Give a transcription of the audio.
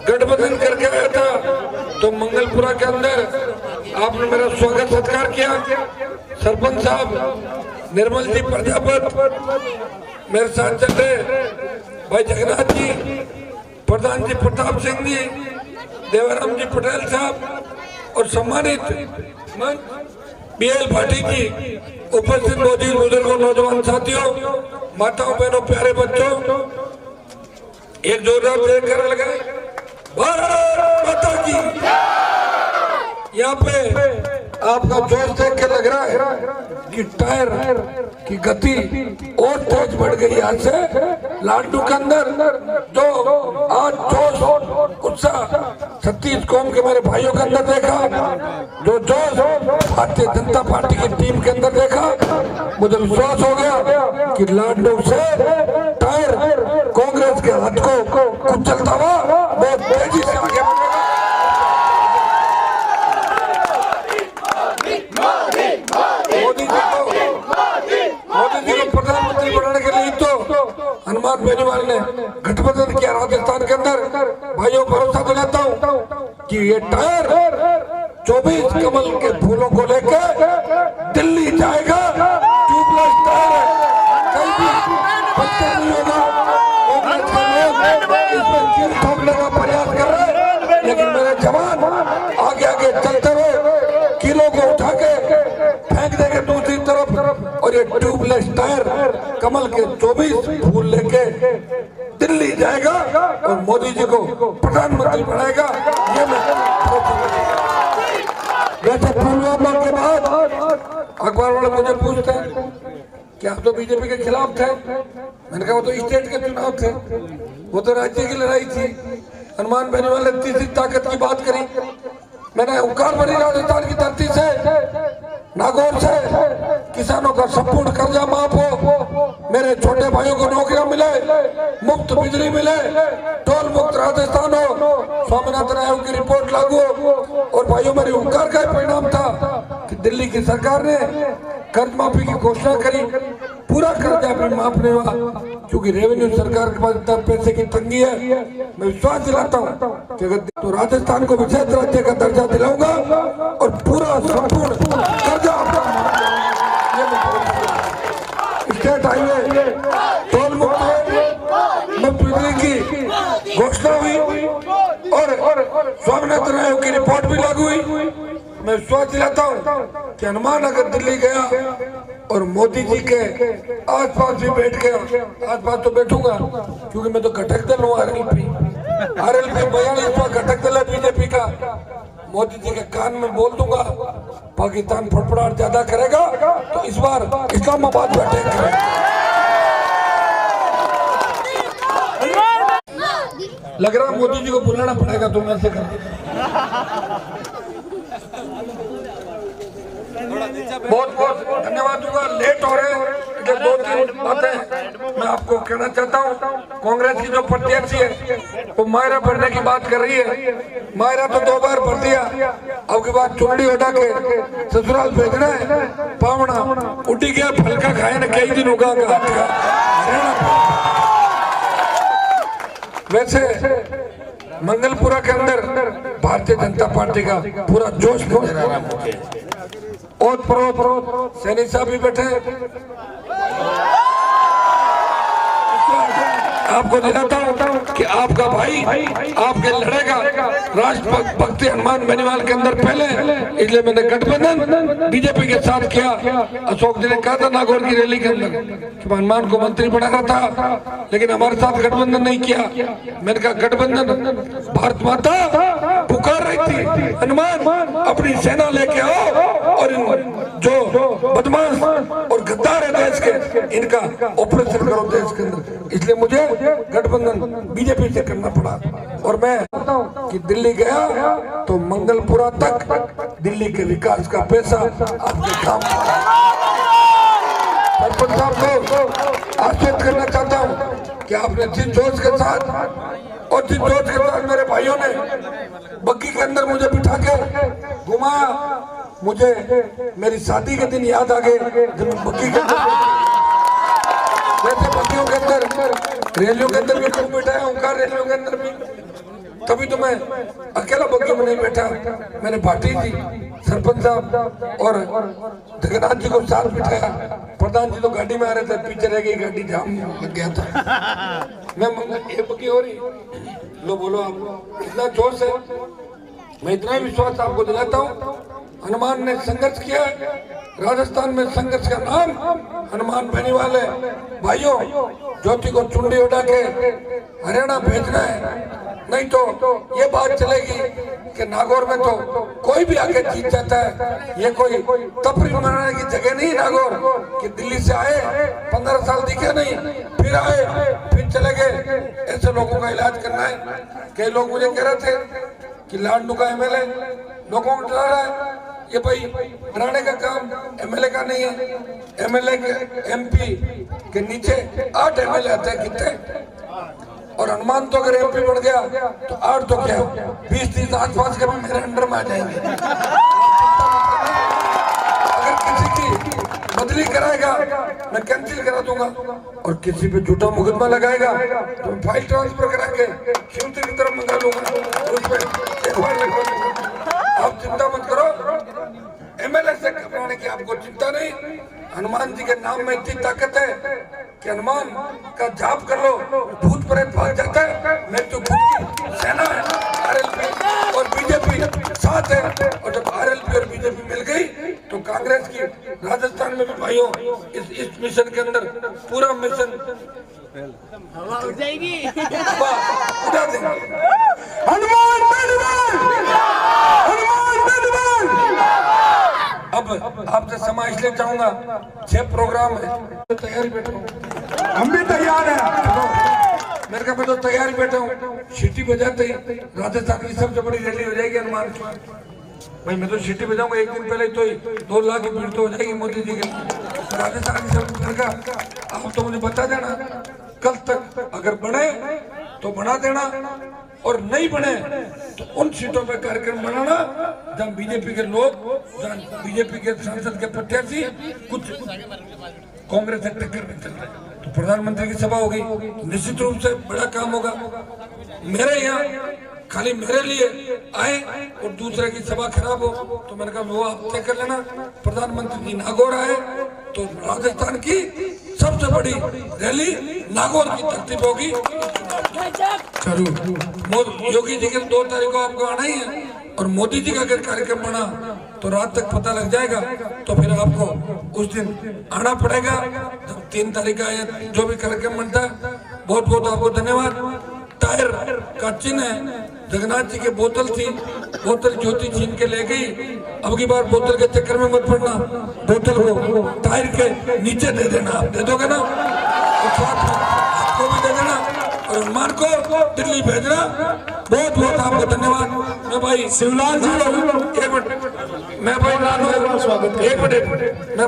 गठबंधन करके आया था तो मंगलपुरा के अंदर आपने मेरा स्वागत सत्कार किया। सरपंच साहब निर्मल जी प्रजापत मेरे साथ चल रहे, भाई जगन्नाथ जी, प्रधान जी प्रताप सिंह जी, देवाराम जी पटेल साहब और सम्मानित BL भाटी जी, उपस्थित मौजूद बुजुर्गों, नौजवान साथियों, माताओं, बहनों, प्यारे बच्चों, एक जोरदार जय करने लगे। भारत माता की। यहाँ पे आपका जोश देख के लग रहा है कि टायर की गति और तेज बढ़ गई। आज से लाडू के अंदर जो आज जोश उत्साह 36 कौम के मेरे भाइयों के अंदर देखा, जो जोश भारतीय जनता पार्टी की टीम के अंदर देखा, मुझे विश्वास हो गया कि लाडू से टायर कांग्रेस के हाथ को कुचलता हुआ बहुत तेजी से आगे बढ़ेगा। मोदी जी को प्रधानमंत्री बनाने के लिए तो हनुमान बेनीवाल ने गठबंधन किया राजस्थान के अंदर। भाइयों, भरोसा दिलाता हूँ कि ये टायर 24 कमल के फूलों को लेकर दिल्ली जाएगा। ट्यूबलेस टायर कहीं भी पत्थर नहीं होगा। इसमें कील ठोकने का प्रयास कर रहे हैं, लेकिन मेरे जवान आगे आगे चलते हुए कीलों को उठा के फेंक देंगे दूसरी तरफ और ये ट्यूबलेस टायर कमल के 24 फूल लेके दिल्ली जाएगा और मोदी जी को प्रधानमंत्री बनाएगा। ये मैं वैसे पुलवामा के बाद अखबार वाले मुझे पूछते हैं कि आप तो बीजेपी के खिलाफ थे। मैंने कहा वो तो स्टेट के चुनाव थे, वो तो राज्य की लड़ाई थी। हनुमान बेनीवाल ने तीसरी ताकत की बात करी। मैंने उपकार भरी राजस्थान की धरती से, नागौर से किसानों का संपूर्ण कर्जा माफ हो, मेरे छोटे भाइयों को नौकरियां मिले, मुफ्त बिजली मिले, टोल मुक्त राजस्थान हो, स्वामीनाथन आयोग की रिपोर्ट लागू हो। और भाइयों, मेरे उपकार का परिणाम था कि दिल्ली की सरकार ने कर्ज माफी की घोषणा करी। पूरा कर्जा भी माफ नहीं हुआ क्योंकि रेवेन्यू सरकार के पास इतना पैसे की तंगी है। मैं विश्वास दिलाता हूँ कि अगर तो राजस्थान को विशेष राज्य का दर्जा दिलाऊंगा और पूरा संपूर्ण कर्जा स्टेट हाईवे टोल मुक्त बिजली की घोषणा हुई और स्वामीनाथन आयोग की रिपोर्ट भी लागू हुई। मैं विश्वास दिलाता हूँ कि हनुमान अगर दिल्ली गया और मोदी जी के आसपास भी बैठ गया, आसपास तो बैठूंगा क्योंकि मैं तो घटक दल हूँ, RLP 42वां घटक दल है बीजेपी का। मोदी जी के कान में बोल दूंगा पाकिस्तान फड़फड़ाहट ज्यादा करेगा तो इस बार इस्लामाबाद में अटैक करेगा। लग रहा मोदी जी को बुलाना पड़ेगा, तुम ऐसे कर। बहुत बहुत धन्यवाद दूंगा। लेट हो रहे हैं, 2-3 बातें मैं आपको कहना चाहता हूँ। कांग्रेस की जो प्रत्याशी है वो मायरा भरने की बात कर रही है। मायरा तो 2 बार भर दिया, अब की बात चुनड़ी उठा के ससुराल भेजना है। पावना उठी गया, फलका खाए न कई दिन उगा का। वैसे मंगलपुरा के अंदर भारतीय जनता पार्टी का पूरा जोश नजर आ रहा है मुझे। और परोस सैनिक साहब भी बैठे। आपको दिखाता हूँ कि आपका भाई आपके लड़ेगा राष्ट्रभक्ति हनुमान बेनीवाल के अंदर पहले, इसलिए मैंने गठबंधन बीजेपी के साथ किया। अशोक जी ने कहा था नागौर की रैली के अंदर कि हनुमान को मंत्री बनाना था, लेकिन हमारे साथ गठबंधन नहीं किया। मैंने कहा गठबंधन भारत माता पुकार रही थी, हनुमान अपनी सेना लेके आओ और जो बदमाश और गद्दार है देश के, इनका ऑपरेशन करो देश के अंदर। इसलिए मुझे गठबंधन बीजेपी से करना पड़ा। और मैं कि दिल्ली गया तो मंगलपुरा तक दिल्ली के विकास का पैसा आपके काम। सरपंच साहब को आश्वस्त करना चाहता हूँ कि आपने जिस जोश के साथ और जिस जोश के साथ मेरे भाइयों ने बग्गी के अंदर मुझे बिठा के घुमाया, मुझे मेरी शादी के दिन याद आ गए जब मैं बग्गी के अंदर, जैसे बग्गियों के अंदर रैलियों के अंदर भी खूब बैठा है ओंकार, रैलियों के अंदर भी। तभी तो मैं अकेला बग्गी में नहीं बैठा, मैंने भाटी जी, सरपंच साहब और जगन्नाथ जी को साथ बिठाया। प्रधान जी तो गाड़ी में आ रहे थे, पीछे रह गई गाड़ी, जाम लग गया था। मैं ये बग्गी हो रही, लो बोलो आप इतना जोर से। मैं इतना विश्वास आपको दिलाता हूँ, हनुमान ने संघर्ष किया है राजस्थान में, संघर्ष का नाम हनुमान बेनीवाल है। भाइयों, ज्योति को चुंडी उड़ा के हरियाणा भेजना है, नहीं तो ये बात चलेगी कि नागौर में तो कोई भी आके जीत जाता है। ये कोई तफरीह मनाने की जगह नहीं नागौर, कि दिल्ली से आए 15 साल दिखे नहीं, फिर आए फिर चले गए। ऐसे लोगों का इलाज करना है। कई लोग मुझे कह रहे थे कि लाडनू का एमएलए लोगों को डरा रहा है। ये भाई डराने का काम एमएलए का नहीं है। एमएलए के एमपी के नीचे 8 एमएलए आते हैं कितने, और हनुमान तो अगर एमपी बढ़ गया तो 8 तो क्या 20-30 आसपास के भी मेरे अंडर में आ जाएंगे। अगर किसी की बदली कराएगा मैं कैंसिल करा दूंगा, और किसी पे झूठा मुकदमा लगाएगा तो मैं फाइल ट्रांसफर करा के शिवती की तरफ मंगा लूंगा, उस पर एफआईआर लगवा दूंगा। आप चिंता मत करो, एमएलए से घबराने की आपको चिंता नहीं। हनुमान जी के नाम में इतनी ताकत है कि हनुमान का जाप कर लो, भूत प्रेत भाग जाता है। मैं तो खुद की सेना है, आरएलपी और बीजेपी साथ है, और जब आरएलपी और बीजेपी मिल गई तो कांग्रेस की राजस्थान में भी भाइयों इस मिशन के अंदर पूरा मिशन हो जाएगी। उड़ा देंगे। हनुमान बेनीवाल, हनुमान बेनीवाल। अब आपसे समय इसलिए चाहूंगा, 6 प्रोग्राम है, तैयारी बैठा हूँ, हम भी तैयार हैं। मेरे का मैं तो तैयारी बैठा हूँ। सीटी बजाते ही राजस्थान की सबसे बड़ी रैली हो जाएगी हनुमान की। भाई मैं तो सीटी बजाऊंगा, एक दिन पहले तो 2 लाख की भीड़ तो हो जाएगी मोदी जी के। राजस्थान की सब का आप तो मुझे बता देना, कल तक अगर बने तो बना देना, और नहीं बने तो उन सीटों पे कार्यक्रम बनाना जहाँ बीजेपी के लोग, जहाँ बीजेपी के सांसद के प्रत्याशी कुछ कांग्रेस से टक्कर में चल रहे हैं। तो प्रधानमंत्री की सभा होगी, निश्चित रूप से बड़ा काम होगा। मेरे यहाँ खाली मेरे लिए आए और दूसरे की सभा खराब हो तो मैंने कहा वो आप तय कर लेना। प्रधानमंत्री जी नागौर आए तो राजस्थान की सबसे बड़ी रैली नागौर की धरती पे होगी। जरूर योगी जी के 2 तारीख को आपको आना ही है, और मोदी जी का अगर कार्यक्रम बना तो रात तक पता लग जाएगा, तो फिर आपको उस दिन आना पड़ेगा जब 3 तारीख का जो भी कार्यक्रम बनता है। बहुत बहुत आपको धन्यवाद। टायर का चिन्ह है, जगन्नाथ जी की बोतल थी, बोतल ज्योति छीन के ले गई। अब की बार बोतल के चक्कर में मत पड़ना, बोतल को टायर के नीचे दे देना, आप दे दोगे ना, और साथ में आपको भी दे देना, और हनुमान को दिल्ली भेजना। बहुत बहुत आपको धन्यवाद। मैं भाई शिवलाल जी, एक मिनट, मैं भाई एक मिनट, मैं